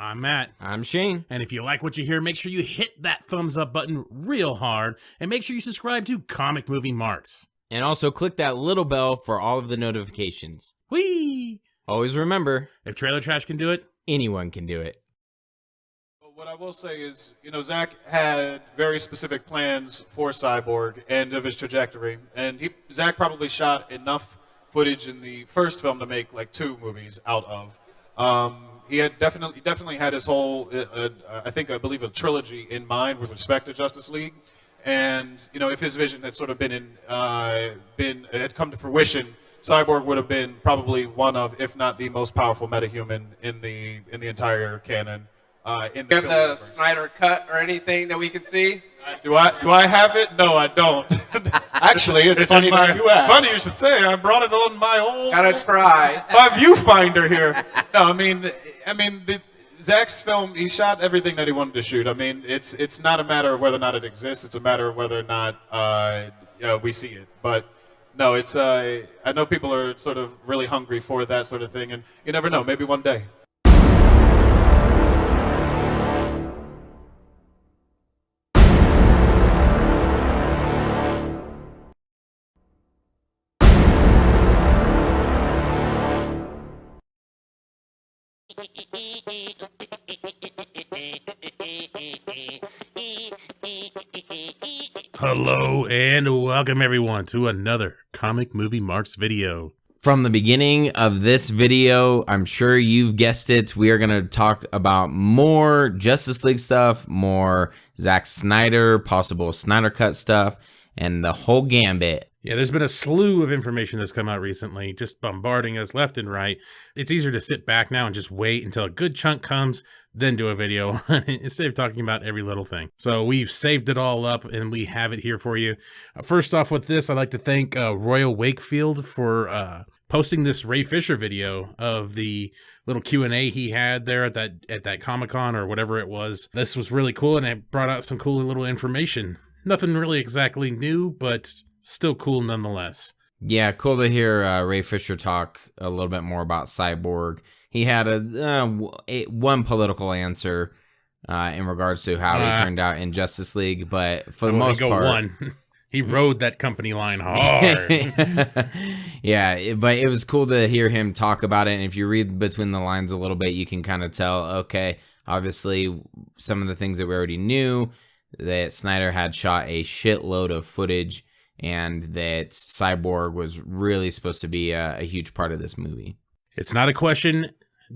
I'm Matt. I'm Shane. And if you like what you hear, make sure you hit that thumbs up button real hard, and make sure you subscribe to Comic Movie Marks. And also click that little bell for all of the notifications. Whee! Always remember, If Trailer Trash can do it, anyone can do it. What I will say is, Zack had very specific plans for Cyborg and of his trajectory, and Zack probably shot enough footage in the first film to make like 2 movies out of. He had definitely had his whole, I believe a trilogy in mind with respect to Justice League, and if his vision had sort of had come to fruition, Cyborg would have been probably one of, if not the most powerful metahuman in the entire canon. In the have the Snyder cut or anything that we can see? Do I have it? No, I don't. Actually, it's funny that you asked. Funny you should say. I brought it on my old Gotta try. my viewfinder here. No, Zack's film. He shot everything that he wanted to shoot. I mean, it's not a matter of whether or not it exists. It's a matter of whether or not we see it. But no, it's. I know people are sort of really hungry for that sort of thing, and you never know. Maybe one day. hello and welcome everyone to another Comic Movie Marks video. From the beginning of this video, I'm sure you've guessed it, we are going to talk about more Justice League stuff, more Zack Snyder, possible Snydercut stuff, and the whole gambit. Yeah, there's been a slew of information that's come out recently, just bombarding us left and right. It's easier to sit back now and just wait until a good chunk comes, then do a video on it, instead of talking about every little thing. So we've saved it all up, and we have it here for you. First off with this, I'd like to thank Royal Wakefield for posting this Ray Fisher video of the little Q&A he had there at that Comic-Con or whatever it was. This was really cool, and it brought out some cool little information. Nothing really exactly new, but still cool nonetheless. Yeah, cool to hear Ray Fisher talk a little bit more about Cyborg. He had one political answer in regards to how he turned out in Justice League, but for the most part... He rode that company line hard. Yeah, but it was cool to hear him talk about it, and if you read between the lines a little bit, you can kind of tell, okay, obviously some of the things that we already knew, that Snyder had shot a shitload of footage, and that Cyborg was really supposed to be a huge part of this movie. It's not a question,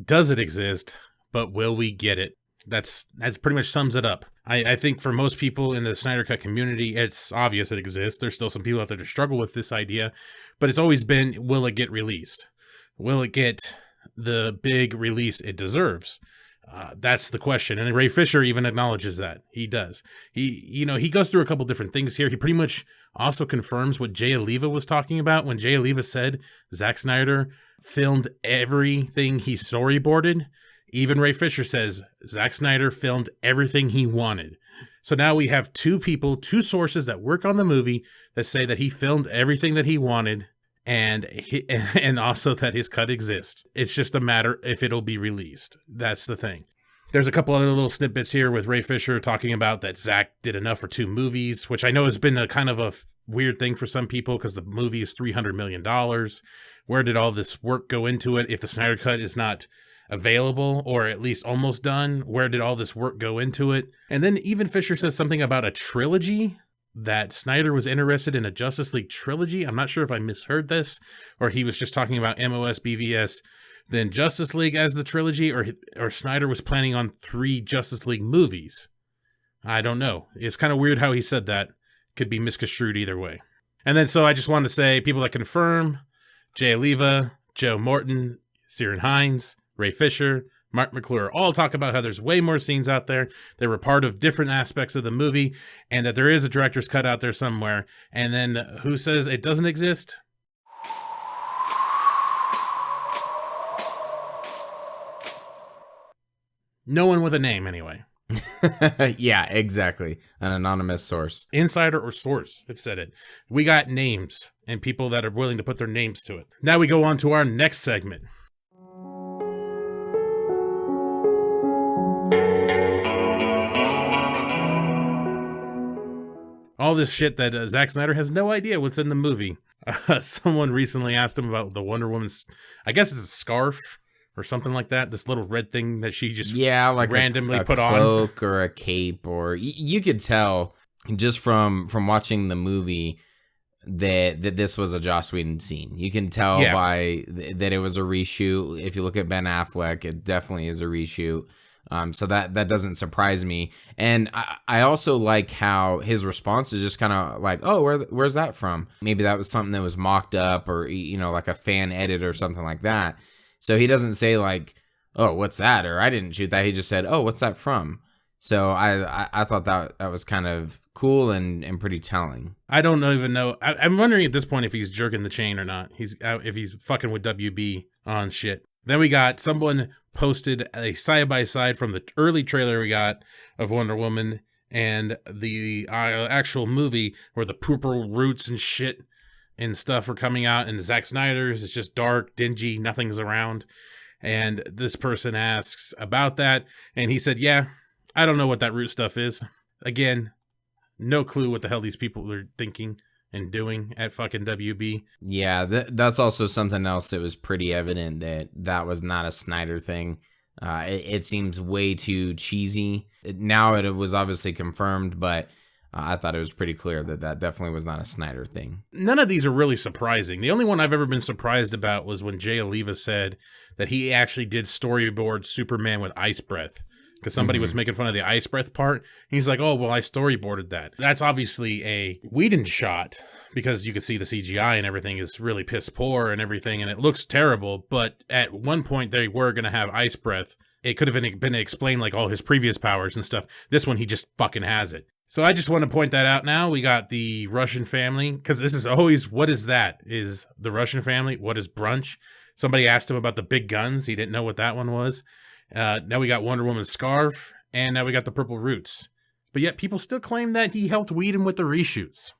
does it exist, but will we get it? That's pretty much sums it up. I think for most people in the Snydercut community, it's obvious it exists. There's still some people out there that struggle with this idea, but it's always been, will it get released? Will it get the big release it deserves? That's the question. And Ray Fisher even acknowledges that. He does. He goes through a couple different things here. He pretty much also confirms what Jay Oliva was talking about when Jay Oliva said Zack Snyder filmed everything he storyboarded. Even Ray Fisher says Zack Snyder filmed everything he wanted. So now we have 2 sources that work on the movie that say that he filmed everything that he wanted, and also that his cut exists. It's just a matter if it'll be released. That's the thing. There's a couple other little snippets here with Ray Fisher talking about that Zack did enough for 2 movies, which I know has been a kind of a weird thing for some people because the movie is $300 million. Where did all this work go into it if the Snyder Cut is not available or at least almost done? Where did all this work go into it? And then even Fisher says something about a trilogy, that Snyder was interested in a Justice League trilogy. I'm not sure if I misheard this, or he was just talking about MOS, BVS, then Justice League as the trilogy, or Snyder was planning on 3 Justice League movies. I don't know. It's kind of weird how he said that. Could be misconstrued either way. And then so I just wanted to say, people that confirm, Jay Oliva, Joe Morton, Ciaran Hinds, Ray Fisher, Mark McClure all talk about how there's way more scenes out there. They were part of different aspects of the movie, and that there is a director's cut out there somewhere. And then who says it doesn't exist? No one with a name, anyway. Yeah, exactly. An anonymous source. Insider or source have said it. We got names and people that are willing to put their names to it. Now we go on to our next segment. all this shit that Zack Snyder has no idea what's in the movie. Someone recently asked him about the Wonder Woman's, I guess it's a scarf or something like that. This little red thing that she just like randomly a put cloak on, or a cape, or you could tell just from watching the movie that this was a Joss Whedon scene. You can tell by that it was a reshoot. If you look at Ben Affleck, it definitely is a reshoot. So that doesn't surprise me. And I also like how his response is just kind of like, oh, where's that from? Maybe that was something that was mocked up, or, you know, like a fan edit or something like that. So he doesn't say like, oh, what's that? Or I didn't shoot that. He just said, oh, what's that from? So I thought that was kind of cool and pretty telling. I don't even know. I'm wondering at this point if he's jerking the chain or not. If he's fucking with WB on shit. Then we got someone posted a side-by-side from the early trailer we got of Wonder Woman and the actual movie where the purple roots and shit and stuff are coming out, and Zack Snyder's is just dark, dingy, nothing's around. And this person asks about that, and he said, yeah, I don't know what that root stuff is. Again, no clue what the hell these people are thinking and doing at fucking WB. Yeah, that's also something else that was pretty evident that was not a Snyder thing. It seems way too cheesy. Now it was obviously confirmed, but I thought it was pretty clear that definitely was not a Snyder thing. None of these are really surprising. The only one I've ever been surprised about was when Jay Oliva said that he actually did storyboard Superman with ice breath. Because somebody was making fun of the ice breath part. He's like, oh, well, I storyboarded that. That's obviously a Whedon shot, because you can see the CGI and everything is really piss poor and everything, and it looks terrible. But at one point, they were going to have ice breath. It could have been explained like all his previous powers and stuff. This one, he just fucking has it. So I just want to point that out now. We got the Russian family, because this is always, what is that? Is the Russian family? What is brunch? Somebody asked him about the big guns. He didn't know what that one was. Now we got Wonder Woman's scarf, and now we got the purple roots. But yet people still claim that he helped Whedon with the reshoots.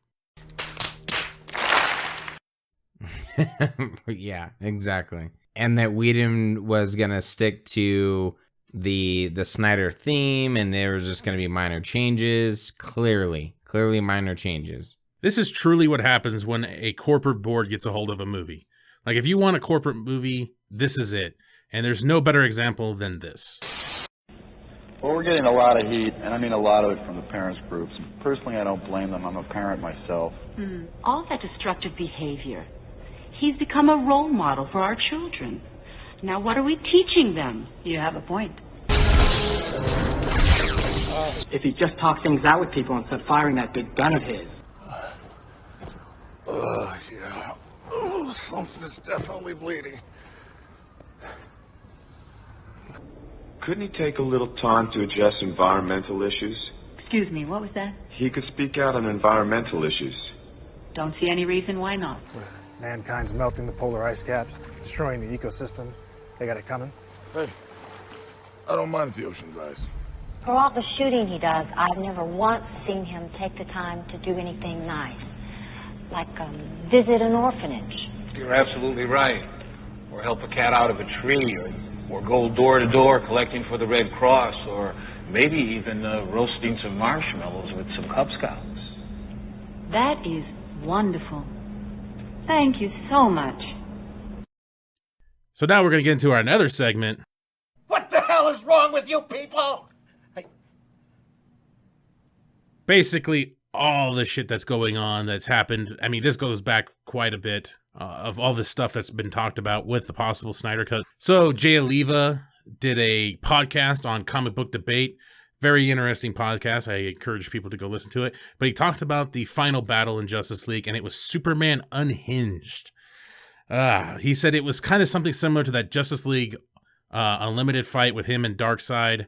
Yeah, exactly. And that Whedon was going to stick to the Snyder theme, and there was just going to be minor changes. Clearly minor changes. This is truly what happens when a corporate board gets a hold of a movie. Like, if you want a corporate movie, this is it. And there's no better example than this. Well, we're getting a lot of heat, and I mean a lot of it from the parents' groups. Personally, I don't blame them. I'm a parent myself. All that destructive behavior. He's become a role model for our children. Now, what are we teaching them? You have a point. If he just talked things out with people instead of firing that big gun of his. Yeah. Oh, something is definitely bleeding. Couldn't he take a little time to address environmental issues? Excuse me, what was that? He could speak out on environmental issues. Don't see any reason why not. Mankind's melting the polar ice caps, destroying the ecosystem. They got it coming. Hey, I don't mind if the ocean dries. For all the shooting he does, I've never once seen him take the time to do anything nice. Like visit an orphanage. You're absolutely right. Or help a cat out of a tree, or go door to door collecting for the Red Cross, or maybe even roasting some marshmallows with some Cub Scouts. That is wonderful. Thank you so much. So now we're going to get into our another segment. What the hell is wrong with you people? Basically, all the shit that's going on that's happened. I mean, this goes back quite a bit of all this stuff that's been talked about with the possible Snyder Cut. So Jay Oliva did a podcast on Comic Book Debate. Very interesting podcast. I encourage people to go listen to it. But he talked about the final battle in Justice League, and it was Superman Unhinged. He said it was kind of something similar to that Justice League Unlimited fight with him and Darkseid.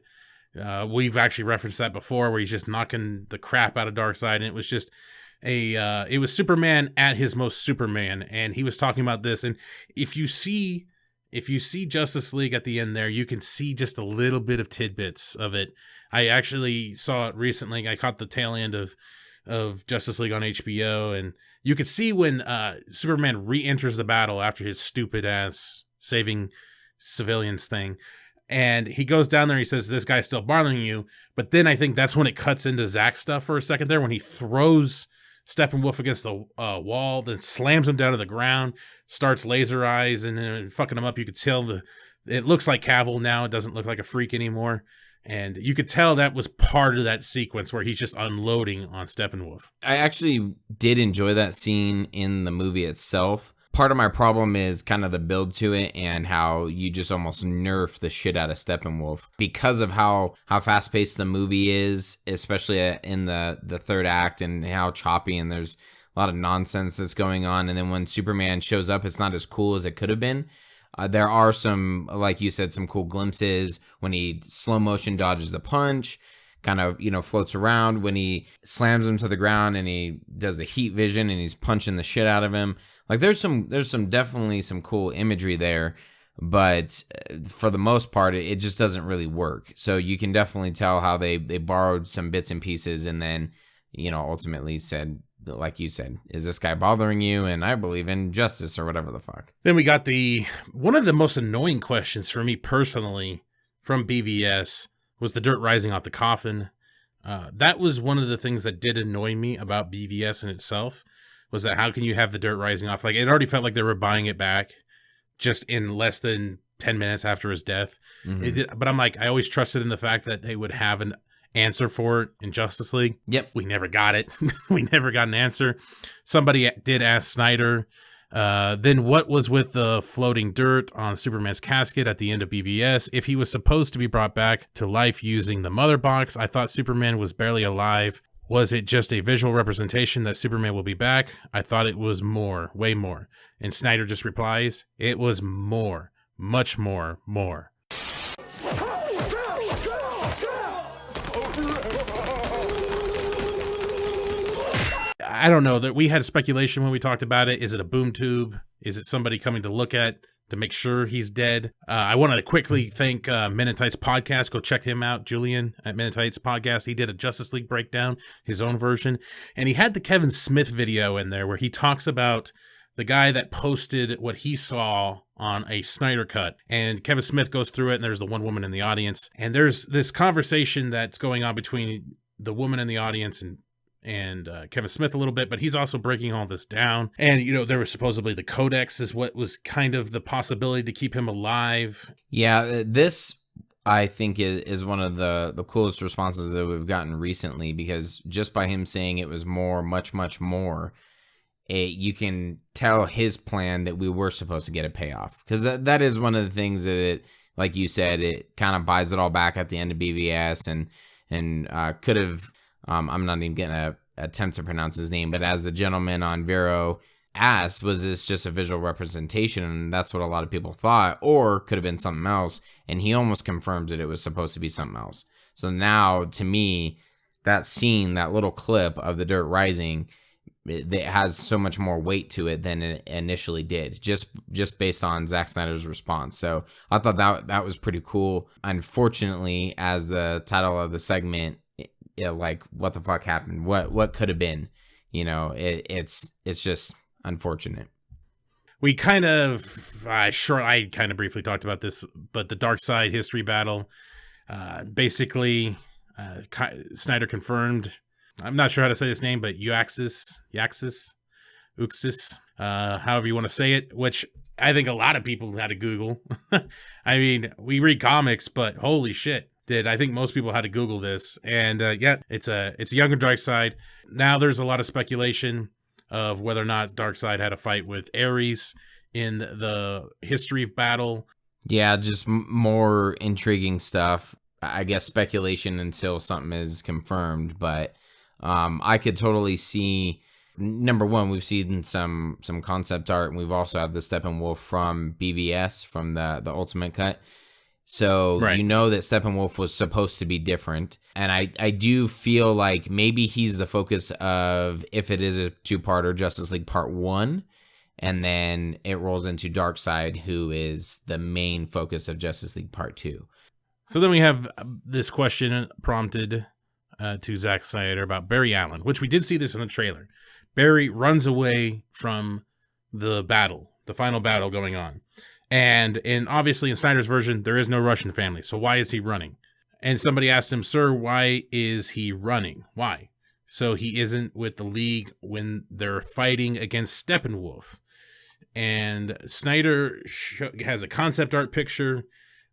We've actually referenced that before, where he's just knocking the crap out of Darkseid, and it was just it was Superman at his most Superman, and he was talking about this. And if you see Justice League at the end there, you can see just a little bit of tidbits of it. I actually saw it recently. I caught the tail end of Justice League on HBO, and you could see when Superman re-enters the battle after his stupid ass saving civilians thing. And he goes down there, he says, this guy's still bothering you. But then I think that's when it cuts into Zack stuff for a second there, when he throws Steppenwolf against the wall, then slams him down to the ground, starts laser eyes and fucking him up. You could tell it looks like Cavill now. It doesn't look like a freak anymore. And you could tell that was part of that sequence where he's just unloading on Steppenwolf. I actually did enjoy that scene in the movie itself. Part of my problem is kind of the build to it and how you just almost nerf the shit out of Steppenwolf because of how fast-paced the movie is, especially in the third act, and how choppy and there's a lot of nonsense that's going on. And then when Superman shows up, it's not as cool as it could have been. There are some, like you said, some cool glimpses when he slow motion dodges the punch, kind of, floats around when he slams him to the ground and he does the heat vision and he's punching the shit out of him. Like there's definitely some cool imagery there, but for the most part, it just doesn't really work. So you can definitely tell how they borrowed some bits and pieces and then, ultimately said, like you said, is this guy bothering you? And I believe in justice or whatever the fuck. Then we got one of the most annoying questions for me personally from BVS was the dirt rising off the coffin. That was one of the things that did annoy me about BVS in itself, was that how can you have the dirt rising off? Like, it already felt like they were buying it back just in less than 10 minutes after his death. Mm-hmm. But I'm like, I always trusted in the fact that they would have an answer for it in Justice League. Yep. We never got it. We never got an answer. Somebody did ask Snyder. Then what was with the floating dirt on Superman's casket at the end of BVS? If he was supposed to be brought back to life using the mother box, I thought Superman was barely alive. Was it just a visual representation that Superman will be back? I thought it was more, way more. And Snyder just replies, it was more, much more. I don't know, that we had speculation when we talked about it. Is it a boom tube? Is it somebody coming to look at to make sure he's dead? I want to quickly thank Men in Tights podcast. Go check him out, Julian at Men in Tights podcast. He did a Justice League breakdown, his own version, and he had the Kevin Smith video in there where he talks about the guy that posted what he saw on a Snydercut. And Kevin Smith goes through it, and there's the one woman in the audience, and there's this conversation that's going on between the woman in the audience and Kevin Smith a little bit, but he's also breaking all this down. And, there was supposedly the Codex is what was kind of the possibility to keep him alive. Yeah, this, I think, is one of the coolest responses that we've gotten recently, because just by him saying it was more, much, much more, you can tell his plan that we were supposed to get a payoff. Because that is one of the things that it, like you said, it kind of buys it all back at the end of BVS and could have... I'm not even going to attempt to pronounce his name, but as the gentleman on Vero asked, was this just a visual representation? And that's what a lot of people thought, or could have been something else. And he almost confirms that it was supposed to be something else. So now, to me, that scene, that little clip of the dirt rising, it has so much more weight to it than it initially did, just based on Zack Snyder's response. So I thought that was pretty cool. Unfortunately, as the title of the segment, like, what the fuck happened? What could have been? It's just unfortunate. We kind of, I kind of briefly talked about this, but the Dark Side history battle, basically, Snyder confirmed, I'm not sure how to say this name, but Uxas, however you want to say it, which I think a lot of people had to Google. I mean, we read comics, but holy shit. I think most people had to Google this, and it's a younger Darkseid. Now there's a lot of speculation of whether or not Darkseid had a fight with Ares in the history battle. Yeah, just more intriguing stuff. I guess speculation until something is confirmed, but I could totally see. Number one, we've seen some concept art, and we've also have the Steppenwolf from BVS from the Ultimate Cut. So right. That Steppenwolf was supposed to be different. And I do feel like maybe he's the focus of, if it is a two-parter, Justice League Part 1. And then it rolls into Darkseid, who is the main focus of Justice League Part 2. So then we have this question prompted to Zack Snyder about Barry Allen, which we did see this in the trailer. Barry runs away from the battle, the final battle going on. And obviously in Snyder's version, there is no Russian family. So why is he running? And somebody asked him, sir, why is he running? Why? so he isn't with the League when they're fighting against Steppenwolf. And Snyder has a concept art picture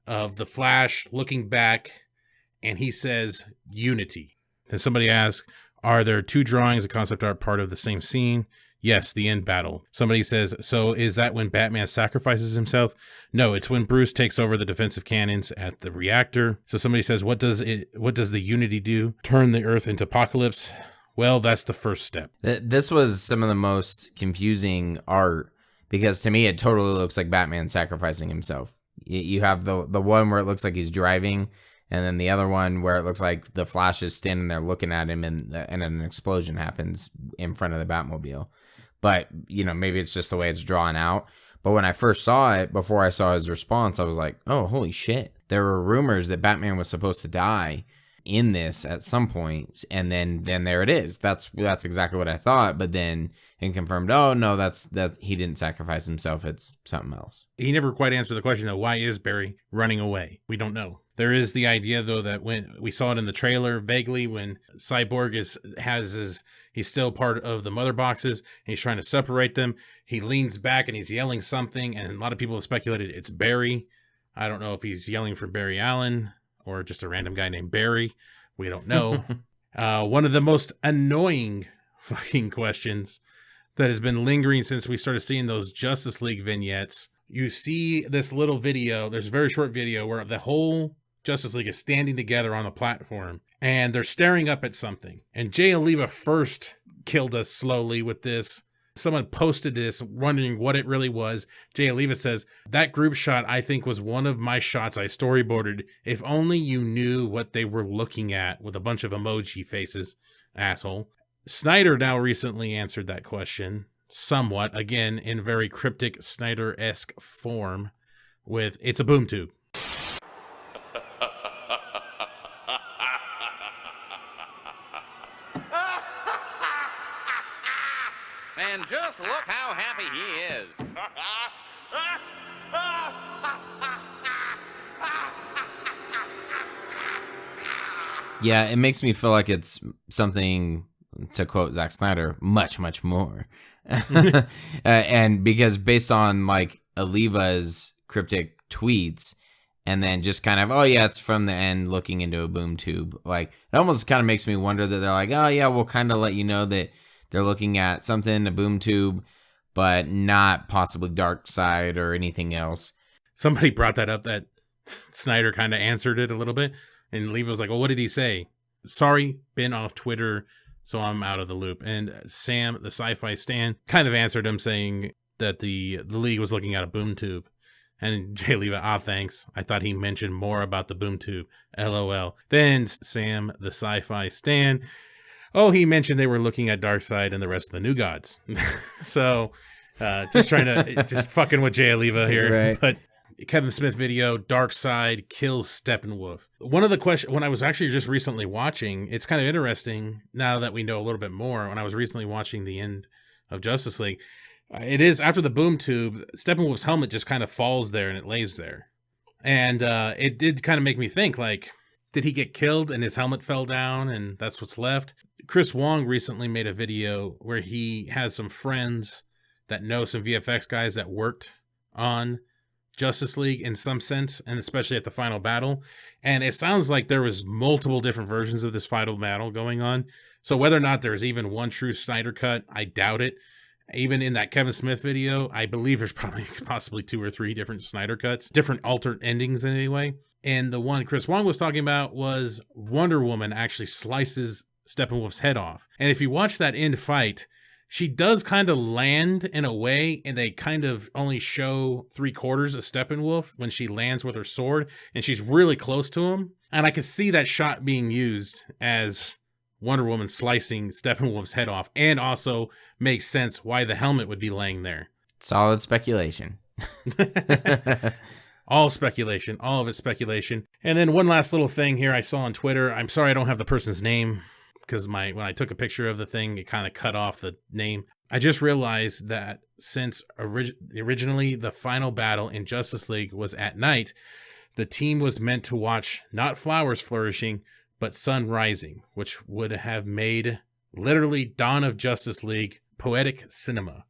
of the Flash looking back, and he says, Unity. Then somebody asks, are there two drawings of concept art part of the same scene? Yes, the end battle. Somebody says, so is that when Batman sacrifices himself? No, it's when Bruce takes over the defensive cannons at the reactor. So somebody says, what does the Unity do? Turn the Earth into Apocalypse? Well, that's the first step. This was some of the most confusing art, because to me it totally looks like Batman sacrificing himself. You have the one where it looks like he's driving, and then the other one where it looks like the Flash is standing there looking at him, and an explosion happens in front of the Batmobile. But, maybe it's just the way it's drawn out. But when I first saw it, before I saw his response, I was like, oh, holy shit. There were rumors that Batman was supposed to die in this at some point, and then there it is. That's exactly what I thought. But then it confirmed, oh, no, that's he didn't sacrifice himself. It's something else. He never quite answered the question, though. Why is Barry running away? We don't know. There is the idea, though, that when we saw it in the trailer vaguely, when Cyborg he's still part of the mother boxes, and he's trying to separate them. He leans back and he's yelling something, and a lot of people have speculated it's Barry. I don't know if he's yelling for Barry Allen or just a random guy named Barry. We don't know. One of the most annoying fucking questions that has been lingering since we started seeing those Justice League vignettes. You see this little video, there's a very short video where the whole Justice League is standing together on the platform, and they're staring up at something. And Jay Oliva first killed us slowly with this. Someone posted this, wondering what it really was. Jay Oliva says, that group shot, I think, was one of my shots I storyboarded. If only you knew what they were looking at, with a bunch of emoji faces. Asshole. Snyder now recently answered that question, somewhat, again, in very cryptic Snyder-esque form, with, it's a boom tube. And just look how happy he is. Yeah, it makes me feel like it's something, to quote Zack Snyder, much, much more. And because based on like Oliva's cryptic tweets, and then just kind of, oh yeah, it's from the end looking into a boom tube. Like, it almost kind of makes me wonder that they're like, oh yeah, we'll kind of let you know that they're looking at something, a boom tube, but not possibly Darkseid or anything else. Somebody brought that up, that Snyder kind of answered it a little bit. And Levi was like, well, what did he say? Sorry, been off Twitter, so I'm out of the loop. And Sam, the sci-fi stan, kind of answered him saying that the League was looking at a boom tube. And Jay Levi, thanks. I thought he mentioned more about the boom tube. LOL. Then Sam, the sci-fi stan, he mentioned they were looking at Darkseid and the rest of the New Gods. So, just trying to, just fucking with Jay Oliva here. Right. But Kevin Smith video, Darkseid kills Steppenwolf. One of the questions, when I was actually just recently watching, it's kind of interesting now that we know a little bit more. When I was recently watching the end of Justice League, it is after the boom tube, Steppenwolf's helmet just kind of falls there and it lays there. And it did kind of make me think, like, did he get killed and his helmet fell down and that's what's left? Chris Wong recently made a video where he has some friends that know some VFX guys that worked on Justice League in some sense, and especially at the final battle. And it sounds like there was multiple different versions of this final battle going on. So whether or not there's even one true Snyder cut, I doubt it. Even in that Kevin Smith video, I believe there's probably possibly 2 or 3 different Snyder cuts, different alternate endings anyway. And the one Chris Wong was talking about was Wonder Woman actually slices Steppenwolf's head off. And if you watch that end fight, she does kind of land in a way, and they kind of only show 3/4 of Steppenwolf when she lands with her sword, and she's really close to him. And I could see that shot being used as Wonder Woman slicing Steppenwolf's head off, and also makes sense why the helmet would be laying there. Solid speculation. All speculation. All of it's speculation. And then one last little thing here I saw on Twitter. I'm sorry I don't have the person's name, because when I took a picture of the thing, it kind of cut off the name. I just realized that since originally the final battle in Justice League was at night, the team was meant to watch not flowers flourishing, but sun rising, which would have made Literally Dawn of Justice League, poetic cinema.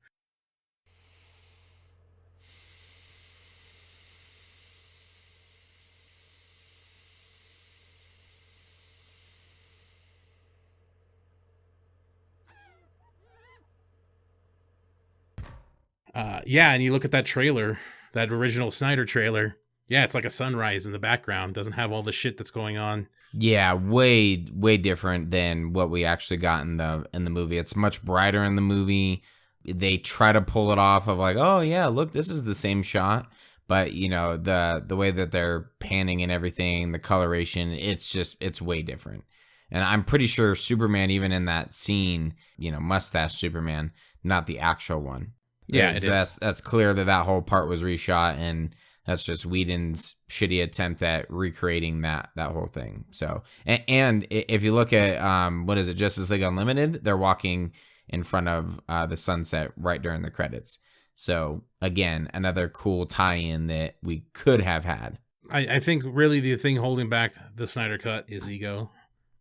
Yeah, and you look at that trailer, that original Snyder trailer. Yeah, it's like a sunrise in the background. Doesn't have all the shit that's going on. Yeah, way different than what we actually got in the movie. It's much brighter in the movie. They try to pull it off of like, oh yeah, look, this is the same shot, but you know, the way that they're panning and everything, the coloration, it's way different. And I'm pretty sure Superman, even in that scene, you know, mustache Superman, not the actual one. Yeah, that's clear that whole part was reshot, and that's just Whedon's shitty attempt at recreating that whole thing. So, and if you look at what is it, Justice League Unlimited, they're walking in front of the sunset right during the credits. So again, another cool tie-in that we could have had. I think really the thing holding back the Snyder Cut is ego.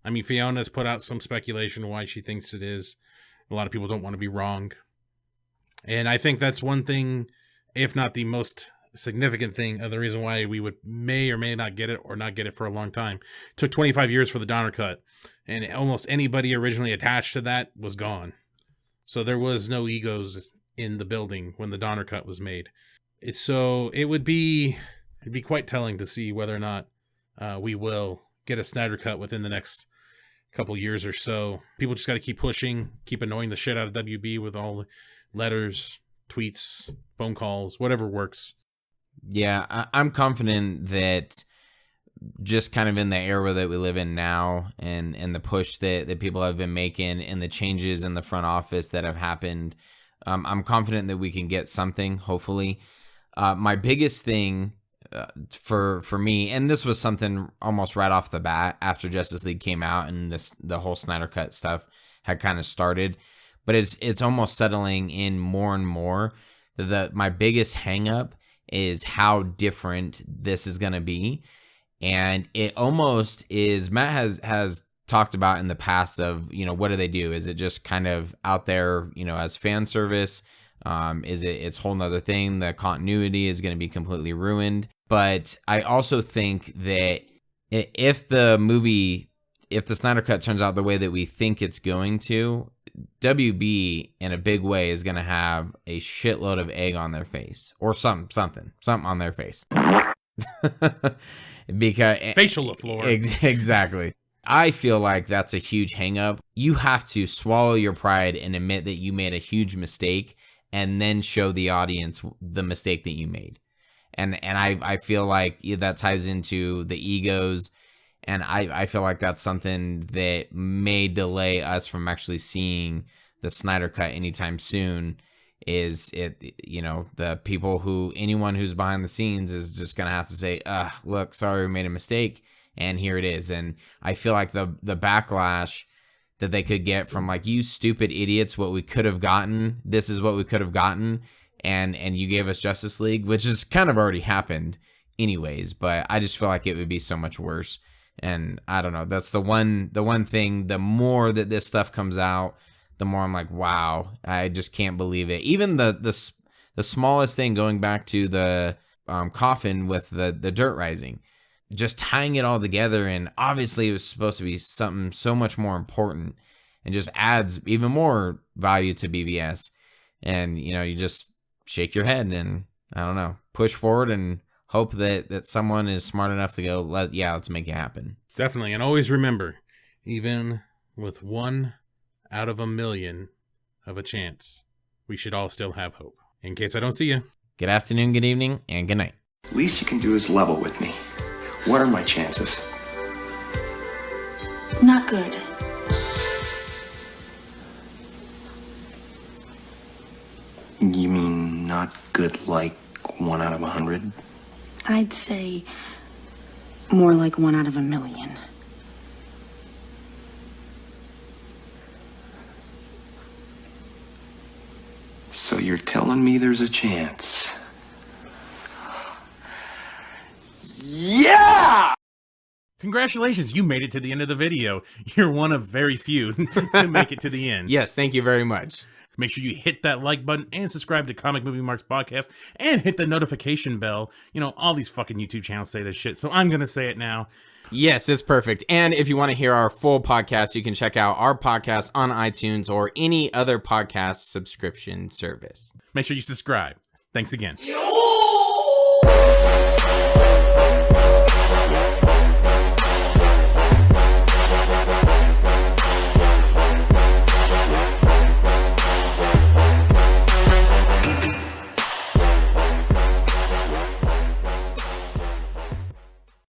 I mean, Fiona's put out some speculation why she thinks it is. A lot of people don't want to be wrong. And I think that's one thing, if not the most significant thing, of the reason why we may or may not get it, or not get it for a long time. It took 25 years for the Donner Cut, and almost anybody originally attached to that was gone. So there was no egos in the building when the Donner Cut was made. It'd be quite telling to see whether or not we will get a Snyder Cut within the next couple years or so. People just got to keep pushing, keep annoying the shit out of WB with all the letters, tweets, phone calls, whatever works. Yeah, I'm confident that just kind of in the era that we live in now, and the push that people have been making, and the changes in the front office that have happened, I'm confident that we can get something, hopefully. My biggest thing for me, and this was something almost right off the bat after Justice League came out and the whole Snyder Cut stuff had kind of started, but it's almost settling in more and more. My biggest hang up is how different this is going to be. And it almost is, Matt has talked about in the past of, you know, what do they do? Is it just kind of out there, you know, as fan service? It's a whole nother thing. The continuity is going to be completely ruined. But I also think that if the Snyder Cut turns out the way that we think it's going to, WB in a big way is going to have a shitload of egg on their face, or something on their face. Because facial LaFleur. Exactly. I feel like that's a huge hang up. You have to swallow your pride and admit that you made a huge mistake, and then show the audience the mistake that you made. And I feel like that ties into the egos. And I feel like that's something that may delay us from actually seeing the Snyder Cut anytime soon. Is it, you know, anyone who's behind the scenes is just going to have to say, look, sorry, we made a mistake. And here it is. And I feel like the backlash that they could get from like, you stupid idiots, what we could have gotten, this is what we could have gotten. And you gave us Justice League, which has kind of already happened anyways. But I just feel like it would be so much worse. And I don't know, that's the one thing, the more that this stuff comes out, the more I'm like, wow, I just can't believe it. Even the smallest thing, going back to the coffin with the dirt rising, just tying it all together, and obviously it was supposed to be something so much more important, and just adds even more value to BVS. And, you know, you just shake your head and, I don't know, push forward and hope that someone is smart enough to go, let's make it happen. Definitely. And always remember, even with 1 out of 1,000,000 of a chance, we should all still have hope. In case I don't see you. Good afternoon, good evening, and good night. Least you can do is level with me. What are my chances? Not good. You mean not good like 1 out of 100? I'd say more like 1 out of 1,000,000. So you're telling me there's a chance? Yeah! Congratulations, you made it to the end of the video. You're one of very few to make it to the end. Yes, thank you very much. Make sure you hit that like button and subscribe to Comic Movie Marks Podcast and hit the notification bell. You know, all these fucking YouTube channels say this shit, so I'm going to say it now. Yes, it's perfect. And if you want to hear our full podcast, you can check out our podcast on iTunes or any other podcast subscription service. Make sure you subscribe. Thanks again.